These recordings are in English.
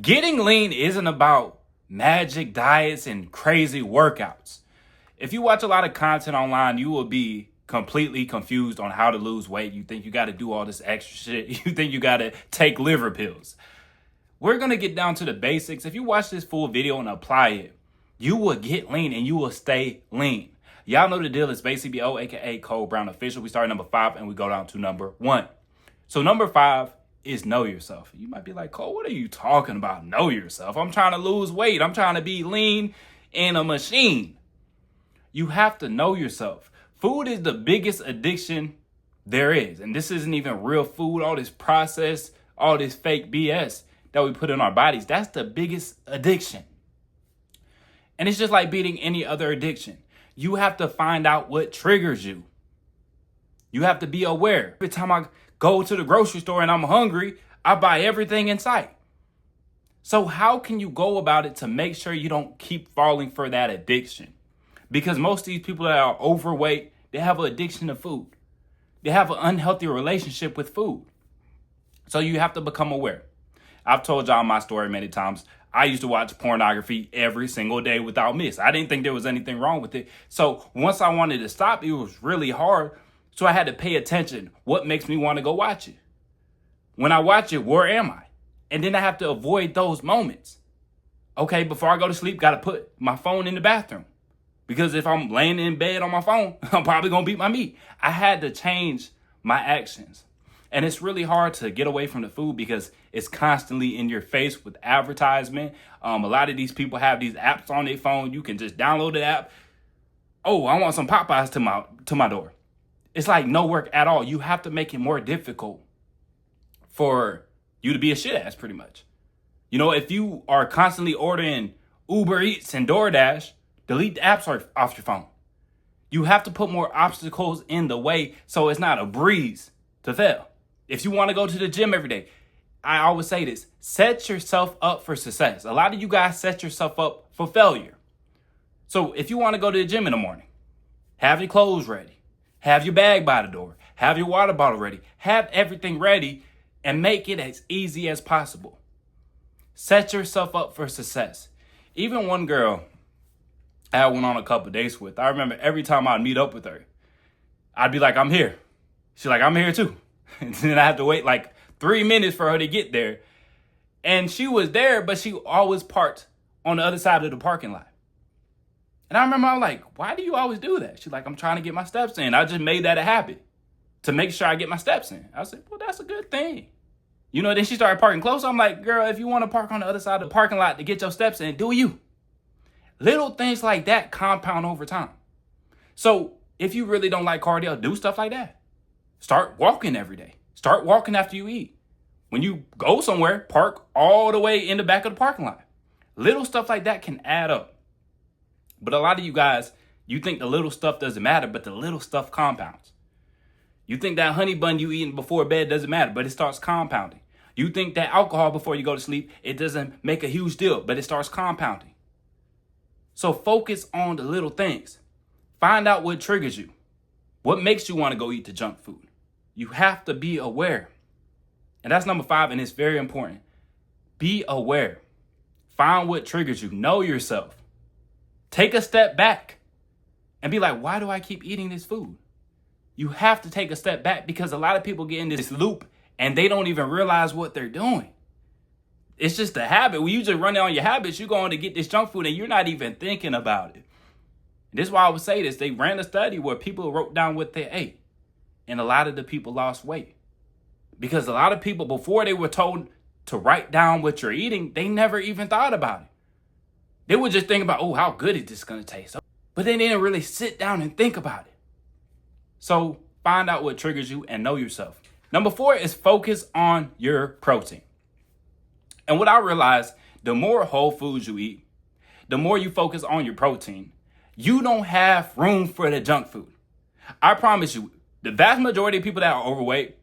Getting lean isn't about magic diets and crazy workouts. If you watch a lot of content online, you will be completely confused on how to lose weight. You think you got to do all this extra shit. You think you got to take liver pills. We're going to get down to the basics. If you watch this full video and apply it, you will get lean and you will stay lean. Y'all know the deal. It's Basically BO, aka Cole Brown Official. We start at number 5 and we go down to number 1. So number 5 is know yourself. You might be like, Cole, what are you talking about? Know yourself. I'm trying to lose weight. I'm trying to be lean in a machine. You have to know yourself. Food is the biggest addiction there is. And this isn't even real food. All this processed, all this fake BS that we put in our bodies. That's the biggest addiction. And it's just like beating any other addiction. You have to find out what triggers you. You have to be aware. Every time I go to the grocery store and I'm hungry, I buy everything in sight. So how can you go about it to make sure you don't keep falling for that addiction? Because most of these people that are overweight, they have an addiction to food. They have an unhealthy relationship with food. So you have to become aware. I've told y'all my story many times. I used to watch pornography every single day without miss. I didn't think there was anything wrong with it. So once I wanted to stop, it was really hard. So I had to pay attention. What makes me want to go watch it? When I watch it, where am I? And then I have to avoid those moments. Okay, before I go to sleep, got to put my phone in the bathroom. Because if I'm laying in bed on my phone, I'm probably going to beat my meat. I had to change my actions. And it's really hard to get away from the food because it's constantly in your face with advertisement. A lot of these people have these apps on their phone. You can just download the app. Oh, I want some Popeyes to my door. It's like no work at all. You have to make it more difficult for you to be a shit ass, pretty much. You know, if you are constantly ordering Uber Eats and DoorDash, delete the apps off your phone. You have to put more obstacles in the way so it's not a breeze to fail. If you want to go to the gym every day, I always say this, set yourself up for success. A lot of you guys set yourself up for failure. So if you want to go to the gym in the morning, have your clothes ready. Have your bag by the door. Have your water bottle ready. Have everything ready and make it as easy as possible. Set yourself up for success. Even one girl I went on a couple dates with, I remember every time I'd meet up with her, I'd be like, I'm here. She's like, I'm here too. And then I have to wait like 3 minutes for her to get there. And she was there, but she always parked on the other side of the parking lot. And I remember I was like, why do you always do that? She's like, I'm trying to get my steps in. I just made that a habit to make sure I get my steps in. I said, well, that's a good thing. You know, then she started parking close. I'm like, girl, if you want to park on the other side of the parking lot to get your steps in, do you? Little things like that compound over time. So if you really don't like cardio, do stuff like that. Start walking every day. Start walking after you eat. When you go somewhere, park all the way in the back of the parking lot. Little stuff like that can add up. But a lot of you guys, you think the little stuff doesn't matter, but the little stuff compounds. You think that honey bun you eating before bed doesn't matter, but it starts compounding. You think that alcohol before you go to sleep, it doesn't make a huge deal, but it starts compounding. So focus on the little things. Find out what triggers you. What makes you want to go eat the junk food? You have to be aware. And that's number 5, and it's very important. Be aware. Find what triggers you. Know yourself. Take a step back and be like, why do I keep eating this food? You have to take a step back because a lot of people get in this loop and they don't even realize what they're doing. It's just a habit. When you just run on your habits, you're going to get this junk food and you're not even thinking about it. This is why I would say this. They ran a study where people wrote down what they ate. And a lot of the people lost weight. Because a lot of people, before they were told to write down what you're eating, they never even thought about it. They would just think about, oh, how good is this going to taste? But they didn't really sit down and think about it. So find out what triggers you and know yourself. Number 4 is focus on your protein. And what I realized, the more whole foods you eat, the more you focus on your protein, you don't have room for the junk food. I promise you, the vast majority of people that are overweight,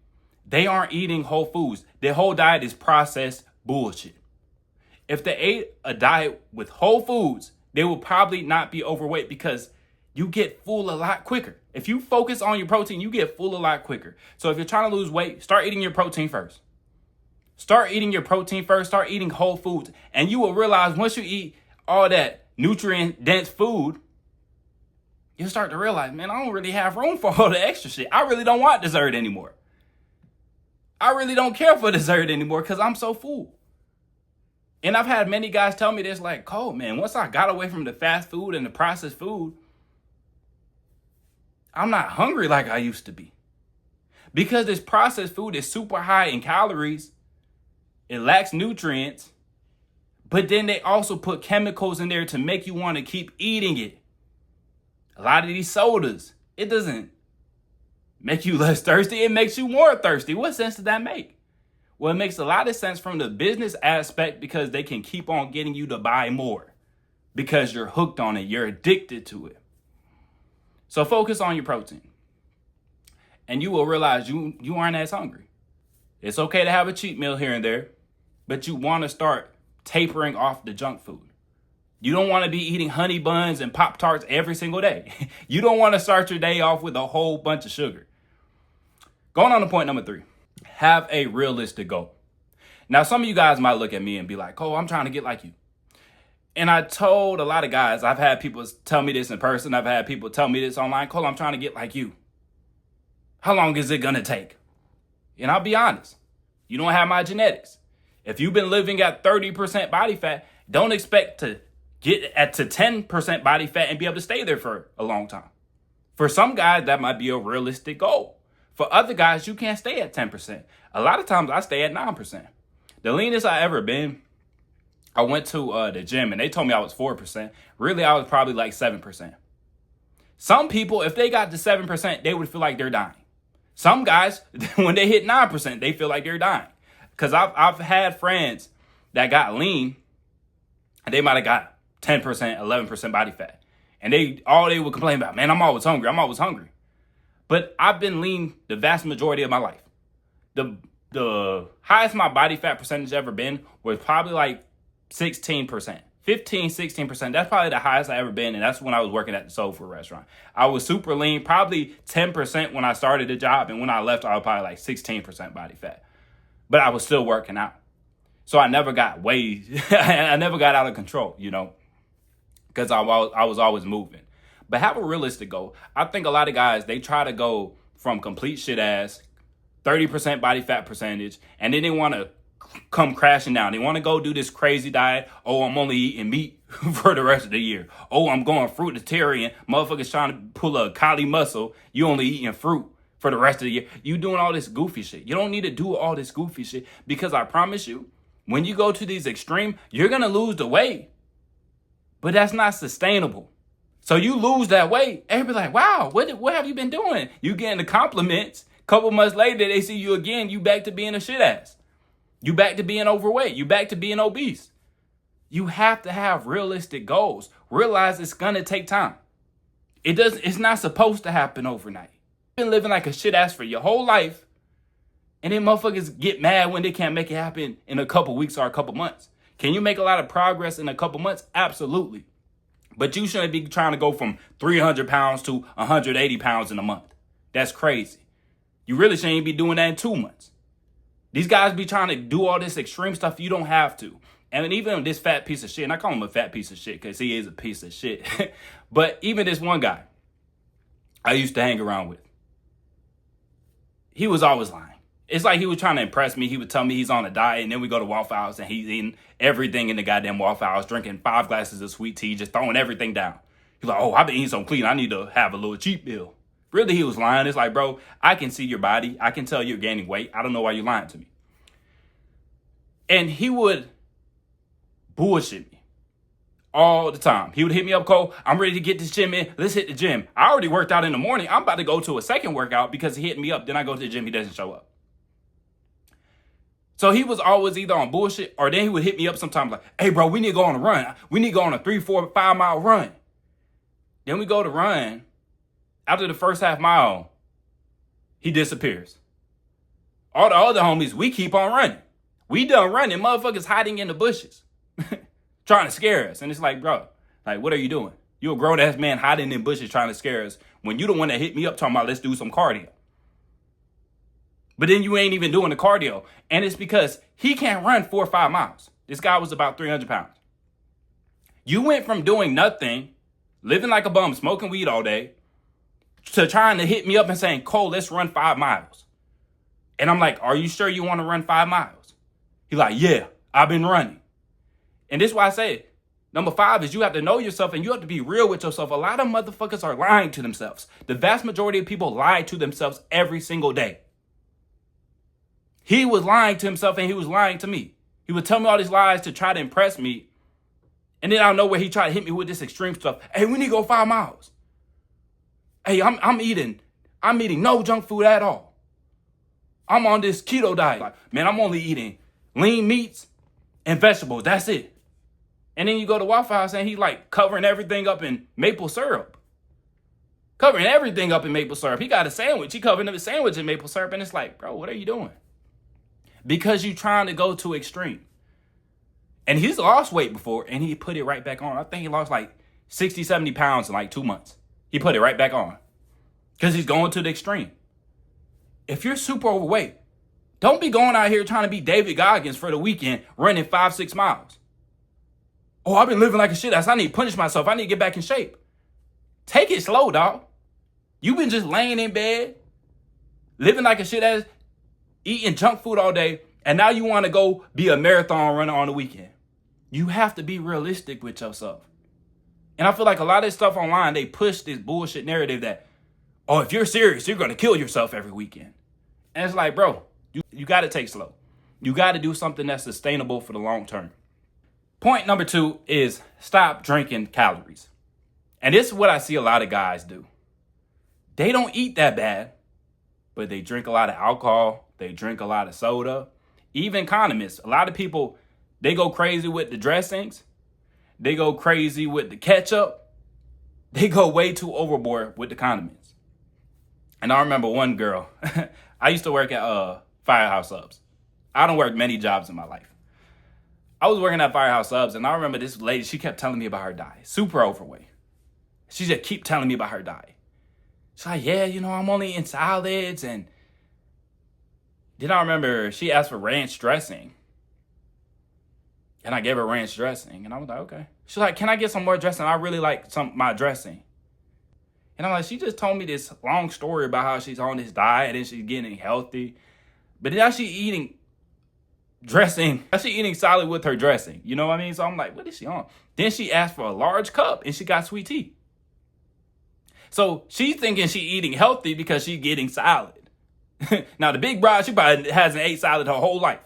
they aren't eating whole foods. Their whole diet is processed bullshit. If they ate a diet with whole foods, they will probably not be overweight because you get full a lot quicker. If you focus on your protein, you get full a lot quicker. So if you're trying to lose weight, start eating your protein first. Start eating your protein first. Start eating whole foods. And you will realize once you eat all that nutrient-dense food, you'll start to realize, man, I don't really have room for all the extra shit. I really don't want dessert anymore. I really don't care for dessert anymore because I'm so full. And I've had many guys tell me this, like, Cole, man, once I got away from the fast food and the processed food, I'm not hungry like I used to be. Because this processed food is super high in calories, it lacks nutrients, but then they also put chemicals in there to make you want to keep eating it. A lot of these sodas, it doesn't make you less thirsty, it makes you more thirsty. What sense does that make? Well, it makes a lot of sense from the business aspect because they can keep on getting you to buy more because you're hooked on it, you're addicted to it. So focus on your protein and you will realize you aren't as hungry. It's okay to have a cheat meal here and there, but you want to start tapering off the junk food. You don't want to be eating honey buns and Pop-Tarts every single day. You don't want to start your day off with a whole bunch of sugar. Going on to point number 3, have a realistic goal. Now, some of you guys might look at me and be like, oh, I'm trying to get like you. And I told a lot of guys, I've had people tell me this in person. I've had people tell me this online. Cole, I'm trying to get like you. How long is it going to take? And I'll be honest, you don't have my genetics. If you've been living at 30% body fat, don't expect to get to 10% body fat and be able to stay there for a long time. For some guys, that might be a realistic goal. For other guys, you can't stay at 10%. A lot of times I stay at 9%. The leanest I ever been, I went to the gym and they told me I was 4%. Really, I was probably like 7%. Some people, if they got to 7%, they would feel like they're dying. Some guys, when they hit 9%, they feel like they're dying. Because I've had friends that got lean and they might have got 10%, 11% body fat. And they would complain about, man, I'm always hungry. But I've been lean the vast majority of my life. The highest my body fat percentage ever been was probably like 16%. 15, 16%. That's probably the highest I ever been. And that's when I was working at the soul food restaurant. I was super lean, probably 10% when I started the job. And when I left, I was probably like 16% body fat. But I was still working out. So I never got I never got out of control, because I was always moving. But have a realistic goal. I think a lot of guys, they try to go from complete shit ass, 30% body fat percentage, and then they want to come crashing down. They want to go do this crazy diet. Oh, I'm only eating meat for the rest of the year. Oh, I'm going fruitarian. Motherfuckers trying to pull a Kali muscle. You only eating fruit for the rest of the year. You doing all this goofy shit. You don't need to do all this goofy shit because I promise you, when you go to these extreme, you're going to lose the weight. But that's not sustainable. So you lose that weight. Everybody's like, wow, what have you been doing? You getting the compliments. Couple months later, they see you again. You back to being a shit ass. You back to being overweight. You back to being obese. You have to have realistic goals. Realize it's going to take time. It's not supposed to happen overnight. You've been living like a shit ass for your whole life. And then motherfuckers get mad when they can't make it happen in a couple weeks or a couple months. Can you make a lot of progress in a couple months? Absolutely. But you shouldn't be trying to go from 300 pounds to 180 pounds in a month. That's crazy. You really shouldn't be doing that in 2 months. These guys be trying to do all this extreme stuff. You don't have to. And even this fat piece of shit, and I call him a fat piece of shit because he is a piece of shit. But even this one guy I used to hang around with, he was always lying. It's like he was trying to impress me. He would tell me he's on a diet, and then we go to Waffle House, and he's eating everything in the goddamn Waffle House, drinking 5 glasses of sweet tea, just throwing everything down. He's like, oh, I've been eating so clean, I need to have a little cheat meal. Really, he was lying. It's like, bro, I can see your body. I can tell you're gaining weight. I don't know why you're lying to me. And he would bullshit me all the time. He would hit me up, Cole, I'm ready to get this gym in. Let's hit the gym. I already worked out in the morning. I'm about to go to a second workout because he hit me up. Then I go to the gym. He doesn't show up. So he was always either on bullshit or then he would hit me up sometimes like, hey, bro, we need to go on a run. We need to go on a 3, 4, 5 mile run. Then we go to run. After the first half mile, he disappears. All the other homies, we keep on running. We done running. Motherfuckers hiding in the bushes trying to scare us. And it's like, bro, like, what are you doing? You a grown ass man hiding in bushes trying to scare us when you the one that hit me up talking about let's do some cardio. But then you ain't even doing the cardio. And it's because he can't run 4 or 5 miles. This guy was about 300 pounds. You went from doing nothing, living like a bum, smoking weed all day, to trying to hit me up and saying, Cole, let's run 5 miles. And I'm like, are you sure you want to run 5 miles? He's like, yeah, I've been running. And this is why I say, number 5 is you have to know yourself and you have to be real with yourself. A lot of motherfuckers are lying to themselves. The vast majority of people lie to themselves every single day. He was lying to himself and he was lying to me. He would tell me all these lies to try to impress me. And then out of nowhere, he tried to hit me with this extreme stuff. Hey, we need to go 5 miles. Hey, I'm eating no junk food at all. I'm on this keto diet. Like, man, I'm only eating lean meats and vegetables. That's it. And then you go to Waffle House and he's like covering everything up in maple syrup. Covering everything up in maple syrup. He got a sandwich. He covered the sandwich in maple syrup. And it's like, bro, what are you doing? Because you're trying to go to extreme. And he's lost weight before, and he put it right back on. I think he lost like 60, 70 pounds in like 2 months. He put it right back on. Because he's going to the extreme. If you're super overweight, don't be going out here trying to be David Goggins for the weekend, running 5, 6 miles. Oh, I've been living like a shit ass. I need to punish myself. I need to get back in shape. Take it slow, dog. You've been just laying in bed, living like a shit ass, eating junk food all day, and now you want to go be a marathon runner on the weekend. You have to be realistic with yourself. And I feel like a lot of this stuff online, they push this bullshit narrative that, oh, if you're serious, you're going to kill yourself every weekend. And it's like, bro, you got to take slow. You got to do something that's sustainable for the long term. Point number 2 is stop drinking calories. And this is what I see a lot of guys do. They don't eat that bad, but they drink a lot of alcohol. They drink a lot of soda. Even condiments. A lot of people, they go crazy with the dressings. They go crazy with the ketchup. They go way too overboard with the condiments. And I remember one girl. I used to work at Firehouse Subs. I don't work many jobs in my life. I was working at Firehouse Subs, and I remember this lady, she kept telling me about her diet. Super overweight. She just keep telling me about her diet. She's like, yeah, I'm only eating salads. And then I remember she asked for ranch dressing. And I gave her ranch dressing. And I was like, okay. She's like, can I get some more dressing? I really like my dressing. And I'm like, she just told me this long story about how she's on this diet and she's getting healthy. But now she's eating dressing. Now she's eating salad with her dressing. You know what I mean? So I'm like, what is she on? Then she asked for a large cup and she got sweet tea. So she's thinking she's eating healthy because she's getting salad. Now the big bride, she probably hasn't ate salad her whole life.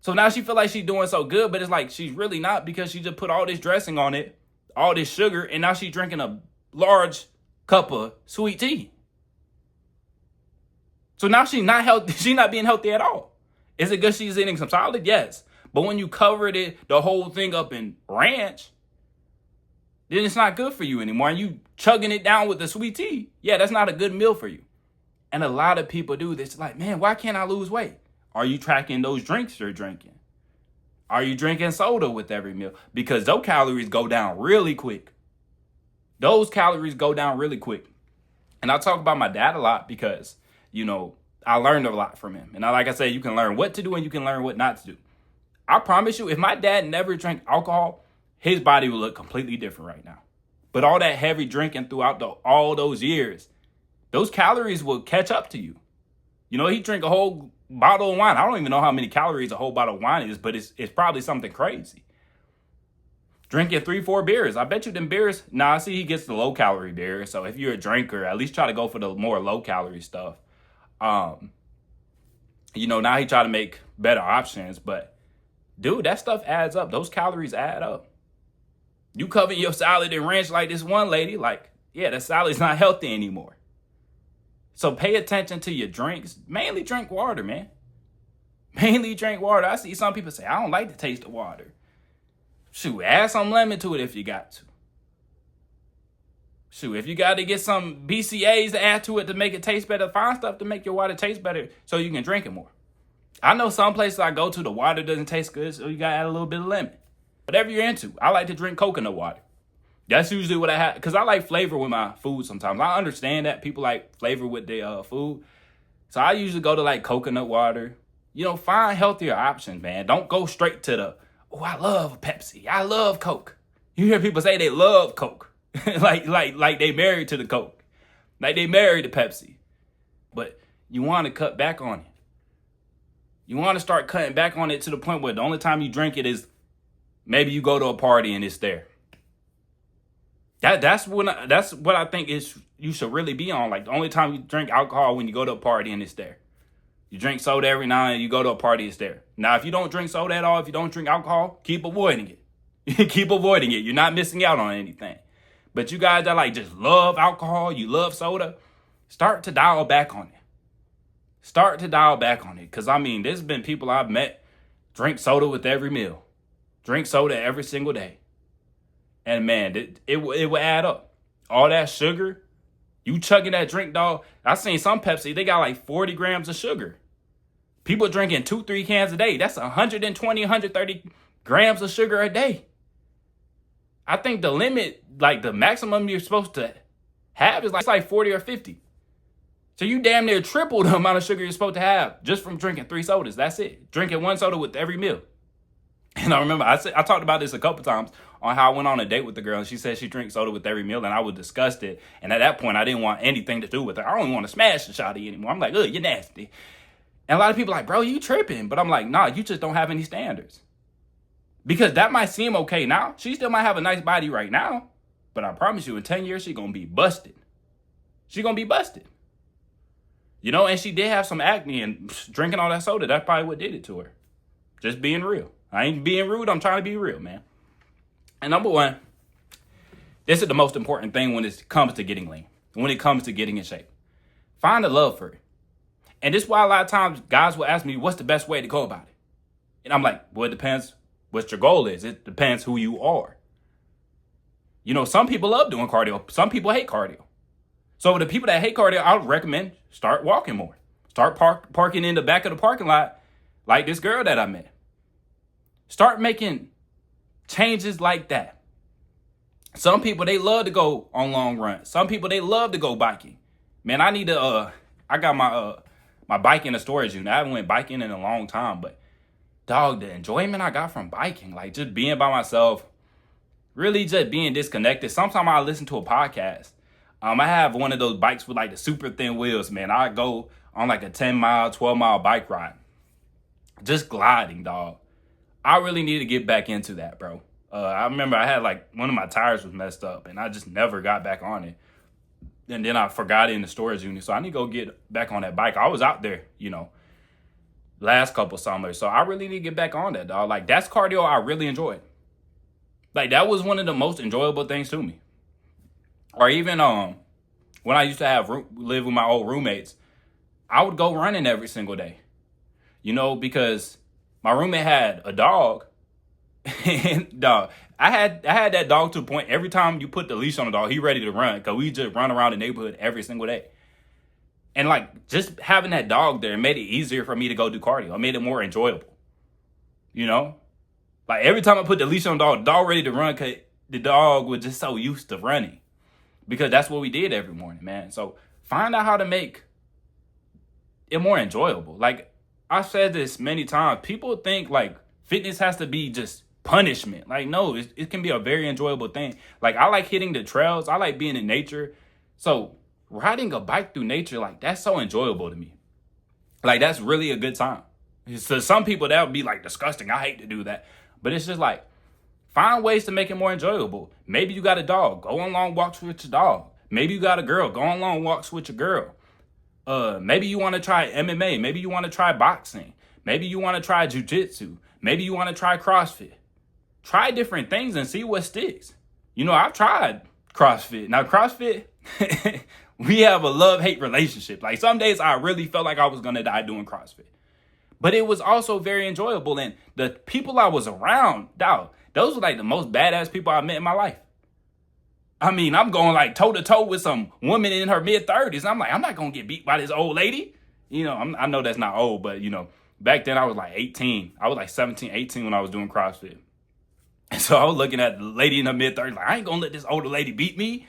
So now she feel like she's doing so good, but it's like she's really not because she just put all this dressing on it, all this sugar, and now she's drinking a large cup of sweet tea. So now she's not healthy. She's not being healthy at all. Is it good she's eating some salad? Yes. But when you covered the whole thing up in ranch, then it's not good for you anymore. And you chugging it down with the sweet tea. Yeah, that's not a good meal for you. And a lot of people do this. Like, man, why can't I lose weight? Are you tracking those drinks you're drinking? Are you drinking soda with every meal? Because those calories go down really quick. Those calories go down really quick. And I talk about my dad a lot because, I learned a lot from him. And like I said, you can learn what to do and you can learn what not to do. I promise you, if my dad never drank alcohol, his body would look completely different right now. But all that heavy drinking throughout all those years, those calories will catch up to you. He drank a whole bottle of wine. I don't even know how many calories a whole bottle of wine is, but it's probably something crazy. Drinking 3-4 beers. I bet you them beers. Nah, see, he gets the low calorie beer. So if you're a drinker, at least try to go for the more low calorie stuff. Now he try to make better options, but dude, that stuff adds up. Those calories add up. You cover your salad in ranch like this one lady, the salad's not healthy anymore. So pay attention to your drinks. Mainly drink water, man. Mainly drink water. I see some people say, I don't like the taste of water. Shoot, add some lemon to it if you got to. Shoot, if you got to get some BCAAs to add to it to make it taste better, find stuff to make your water taste better so you can drink it more. I know some places I go to, the water doesn't taste good, so you got to add a little bit of lemon. Whatever you're into. I like to drink coconut water. That's usually what I have, because I like flavor with my food sometimes. I understand that people like flavor with their food. So I usually go to like coconut water. Find healthier options, man. Don't go straight to I love Pepsi. I love Coke. You hear people say they love Coke. like they married to the Coke. Like they married to Pepsi. But you want to cut back on it. You want to start cutting back on it to the point where the only time you drink it is maybe you go to a party and it's there. That's what I think you should really be on. Like the only time you drink alcohol when you go to a party and it's there. You drink soda every now and then, you go to a party, it's there. Now, if you don't drink soda at all, if you don't drink alcohol, keep avoiding it. Keep avoiding it. You're not missing out on anything. But you guys that like just love alcohol, you love soda, start to dial back on it. Start to dial back on it. Because, there's been people I've met drink soda with every meal. Drink soda every single day. And, man, it will add up. All that sugar, you chugging that drink, dog. I seen some Pepsi, they got like 40 grams of sugar. People drinking 2-3 cans a day. That's 120, 130 grams of sugar a day. I think the limit, like the maximum you're supposed to have is like 40 or 50. So you damn near triple the amount of sugar you're supposed to have just from drinking 3 sodas. That's it. Drinking 1 soda with every meal. And I remember I talked about this a couple times on how I went on a date with the girl, and she said she drinks soda with every meal, and I was disgusted. And at that point, I didn't want anything to do with her. I don't even want to smash the shawty anymore. I'm like, ugh, you're nasty. And a lot of people are like, bro, you tripping. But I'm like, nah, you just don't have any standards. Because that might seem okay now. She still might have a nice body right now. But I promise you, in 10 years, she's going to be busted. She's going to be busted. And she did have some acne, and drinking all that soda, that's probably what did it to her. Just being real. I ain't being rude. I'm trying to be real, man. And number one, this is the most important thing when it comes to getting lean, when it comes to getting in shape. Find a love for it. And this is why a lot of times guys will ask me, what's the best way to go about it? And I'm like, well, it depends what your goal is. It depends who you are. Some people love doing cardio. Some people hate cardio. So the people that hate cardio, I would recommend start walking more. Start parking in the back of the parking lot like this girl that I met. Start making changes like that. Some people, they love to go on long runs. Some people, they love to go biking. Man, I need to, I got my bike in a storage unit. I haven't went biking in a long time, but dog, the enjoyment I got from biking, like just being by myself, really just being disconnected. Sometimes I listen to a podcast. I have one of those bikes with like the super thin wheels, man. I go on like a 10-mile, 12-mile bike ride. Just gliding, dog. I really need to get back into that, bro. I remember I had like one of my tires was messed up and I just never got back on it. And then I forgot it in the storage unit. So I need to go get back on that bike. I was out there, last couple summers. So I really need to get back on that, dog. Like that's cardio I really enjoyed. Like that was one of the most enjoyable things to me. Or even when I used to live with my old roommates, I would go running every single day. Because my roommate had a dog. And dog, I had that dog to a point. Every time you put the leash on the dog, he ready to run because we just run around the neighborhood every single day. And like just having that dog there made it easier for me to go do cardio. It made it more enjoyable. Like every time I put the leash on the dog ready to run because the dog was just so used to running. Because that's what we did every morning, man. So find out how to make it more enjoyable. Like I've said this many times. People think like fitness has to be just punishment. Like, no, it can be a very enjoyable thing. Like I like hitting the trails. I like being in nature. So riding a bike through nature, like that's so enjoyable to me. Like that's really a good time. So some people that would be like disgusting. I hate to do that. But it's just like, find ways to make it more enjoyable. Maybe you got a dog. Go on long walks with your dog. Maybe you got a girl. Go on long walks with your girl. Maybe you want to try MMA. Maybe you want to try boxing. Maybe you want to try jiu-jitsu. Maybe you want to try CrossFit. Try different things and see what sticks. I've tried CrossFit. Now, CrossFit, we have a love-hate relationship. Like some days I really felt like I was going to die doing CrossFit. But it was also very enjoyable. And the people I was around, dog, those were like the most badass people I met in my life. I'm going like toe to toe with some woman in her mid-30s. I'm like, I'm not going to get beat by this old lady. I know that's not old, but back then I was like 18. I was like 17, 18 when I was doing CrossFit. And so I was looking at the lady in her mid-30s like, I ain't going to let this older lady beat me.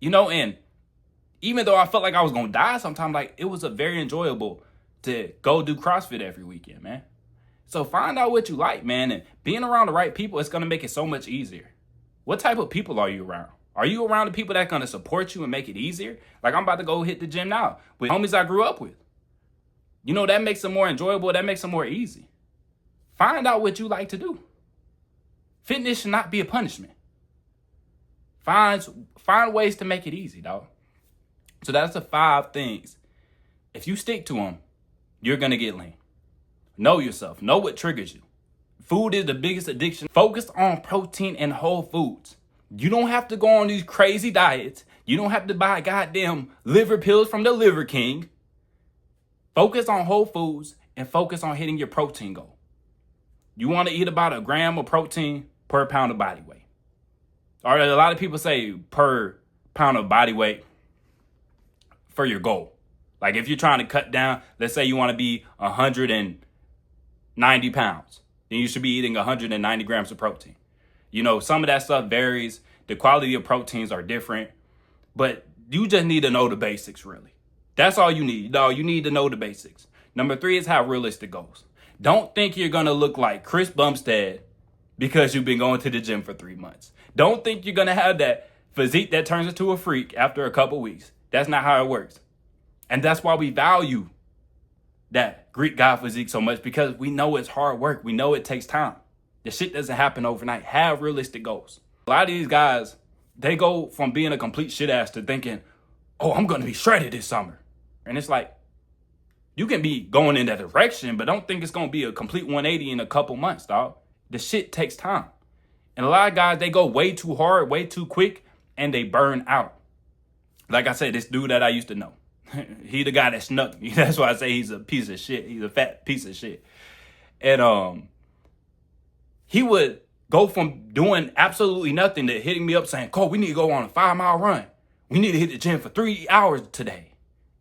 And even though I felt like I was going to die sometimes, like it was a very enjoyable to go do CrossFit every weekend, man. So find out what you like, man. And being around the right people, it's going to make it so much easier. What type of people are you around? Are you around the people that are going to support you and make it easier? Like I'm about to go hit the gym now with homies I grew up with. You know, that makes it more enjoyable. That makes it more easy. Find out what you like to do. Fitness should not be a punishment. Find ways to make it easy, dog. So that's the 5 things. If you stick to them, you're going to get lean. Know yourself. Know what triggers you. Food is the biggest addiction. Focus on protein and whole foods. You don't have to go on these crazy diets. You don't have to buy goddamn liver pills from the Liver King. Focus on whole foods and focus on hitting your protein goal. You want to eat about a gram of protein per pound of body weight. Or a lot of people say per pound of body weight for your goal. Like if you're trying to cut down, let's say you want to be 190 pounds, then you should be eating 190 grams of protein. You know, some of that stuff varies. The quality of proteins are different, but you just need to know the basics, really. That's all you need. No, you need to know the basics. Number 3 is have realistic goals. Don't think you're going to look like Chris Bumstead because you've been going to the gym for 3 months. Don't think you're going to have that physique that turns into a freak after a couple weeks. That's not how it works. And that's why we value that Greek god physique so much, because we know it's hard work. We know it takes time. The shit doesn't happen overnight. Have realistic goals. A lot of these guys, they go from being a complete shit ass to thinking, oh, I'm going to be shredded this summer. And it's like, you can be going in that direction, but don't think it's going to be a complete 180 in a couple months, dog. The shit takes time. And a lot of guys, they go way too hard, way too quick, and they burn out. Like I said, this dude that I used to know, he the guy that snuck me. That's why I say he's a piece of shit. He's a fat piece of shit. And he would go from doing absolutely nothing to hitting me up saying, Cole, we need to go on a 5-mile run. We need to hit the gym for 3 hours today.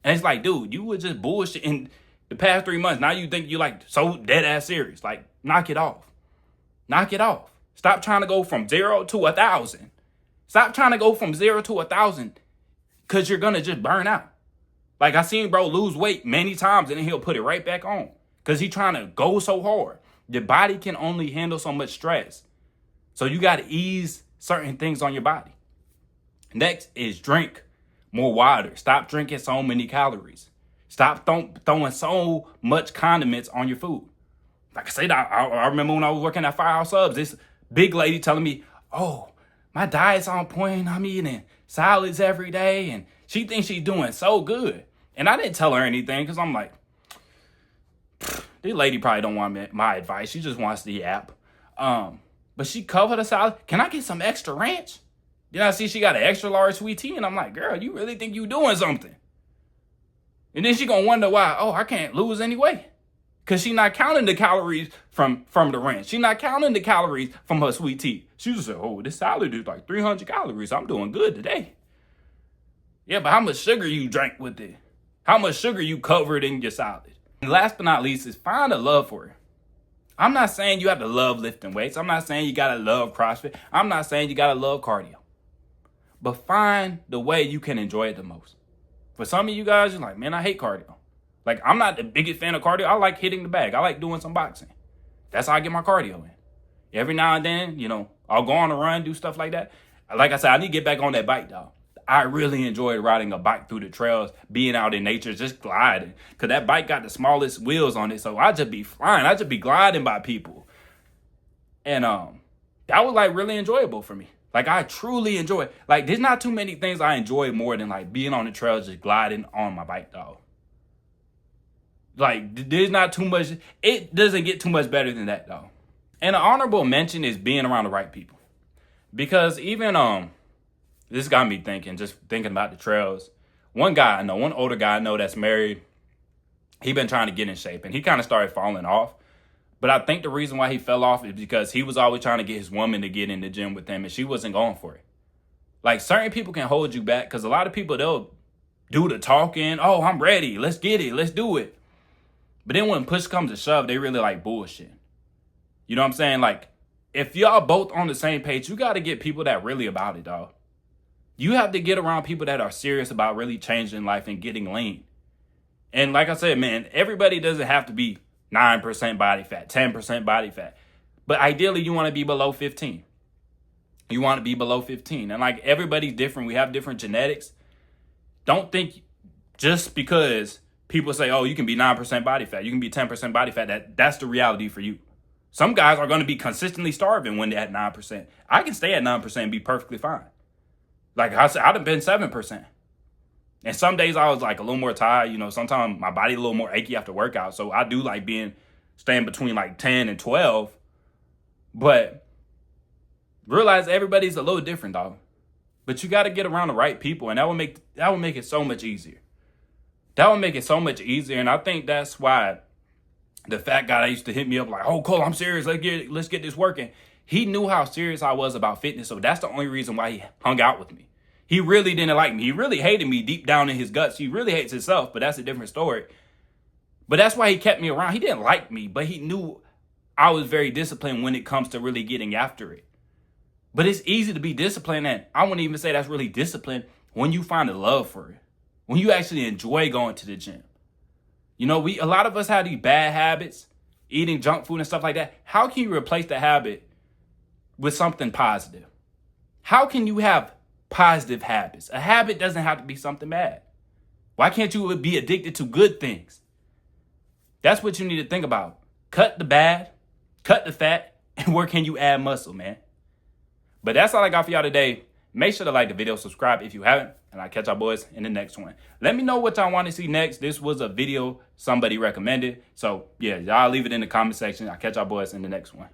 And it's like, dude, you were just bullshitting the past 3 months. Now you think you're like so dead ass serious. Like, knock it off. Knock it off. Stop trying to go from 0 to 1,000. Stop trying to go from 0 to 1,000 because you're going to just burn out. Like I seen bro lose weight many times and then he'll put it right back on because he's trying to go so hard. Your body can only handle so much stress. So you got to ease certain things on your body. Next is drink more water. Stop drinking so many calories. Stop throwing so much condiments on your food. Like I said, I remember when I was working at Firehouse Subs, this big lady telling me, oh, my diet's on point. I'm eating salads every day. And she thinks she's doing so good. And I didn't tell her anything because I'm like, this lady probably don't want my advice. She just wants the app. But she covered the salad. Can I get some extra ranch? Then I see she got an extra large sweet tea, and I'm like, girl, you really think you doing something? And then she gonna wonder why, oh, I can't lose any weight. Because she not counting the calories from the ranch. She not counting the calories from her sweet tea. She just said, oh, this salad is like 300 calories. I'm doing good today. Yeah, but how much sugar you drank with it? How much sugar you covered in your salad? And last but not least is find a love for it. I'm not saying you have to love lifting weights. I'm not saying you gotta love CrossFit. I'm not saying you gotta love cardio. But find the way you can enjoy it the most. For some of you guys, you're like, man, I hate cardio. Like, I'm not the biggest fan of cardio. I like hitting the bag. I like doing some boxing. That's how I get my cardio in. Every now and then, you know, I'll go on a run, do stuff like that. Like I said, I need to get back on that bike, dog. I really enjoy riding a bike through the trails, being out in nature, just gliding. Because that bike got the smallest wheels on it, so I just be flying. I just be gliding by people. And that was, like, really enjoyable for me. Like, I truly enjoy it. Like, there's not too many things I enjoy more than, like, being on the trail, just gliding on my bike, dog. Like, there's not too much. It doesn't get too much better than that, dog. And an honorable mention is being around the right people. Because even, this got me thinking, just thinking about the trails. One guy I know, one older guy I know that's married, he been trying to get in shape, and he kind of started falling off. But I think the reason why he fell off is because he was always trying to get his woman to get in the gym with him, and she wasn't going for it. Like, certain people can hold you back because a lot of people, they'll do the talking. Oh, I'm ready. Let's get it. Let's do it. But then when push comes to shove, they really like bullshit. You know what I'm saying? Like, if y'all both on the same page, you got to get people that really about it, dog. You have to get around people that are serious about really changing life and getting lean. And like I said, man, everybody doesn't have to be 9% body fat, 10% body fat. But ideally, you want to be below 15. You want to be below 15. And like everybody's different. We have different genetics. Don't think just because people say, oh, you can be 9% body fat, you can be 10% body fat, that's the reality for you. Some guys are going to be consistently starving when they're at 9%. I can stay at 9% and be perfectly fine. Like I said, I'd have been 7%. And some days I was like a little more tired. Sometimes my body a little more achy after workout. So I do like staying between like 10 and 12. But realize everybody's a little different, dog. But you got to get around the right people, and that will make it so much easier. That would make it so much easier. And I think that's why the fat guy that used to hit me up like, oh, Cole, I'm serious. Let's get this working. He knew how serious I was about fitness. So that's the only reason why he hung out with me. He really didn't like me. He really hated me deep down in his guts. He really hates himself, but that's a different story. But that's why he kept me around. He didn't like me, but he knew I was very disciplined when it comes to really getting after it. But it's easy to be disciplined, and I wouldn't even say that's really discipline when you find a love for it. When you actually enjoy going to the gym. A lot of us have these bad habits, eating junk food and stuff like that. How can you replace the habit with something positive? How can you have positive habits? A habit doesn't have to be something bad. Why can't you be addicted to good things? That's what you need to think about. Cut the bad, cut the fat, and where can you add muscle, man? But that's all I got for y'all today. Make sure to like the video, subscribe if you haven't, and I'll catch y'all boys in the next one. Let me know what y'all want to see next. This was a video somebody recommended. So, yeah, y'all leave it in the comment section. I'll catch y'all boys in the next one.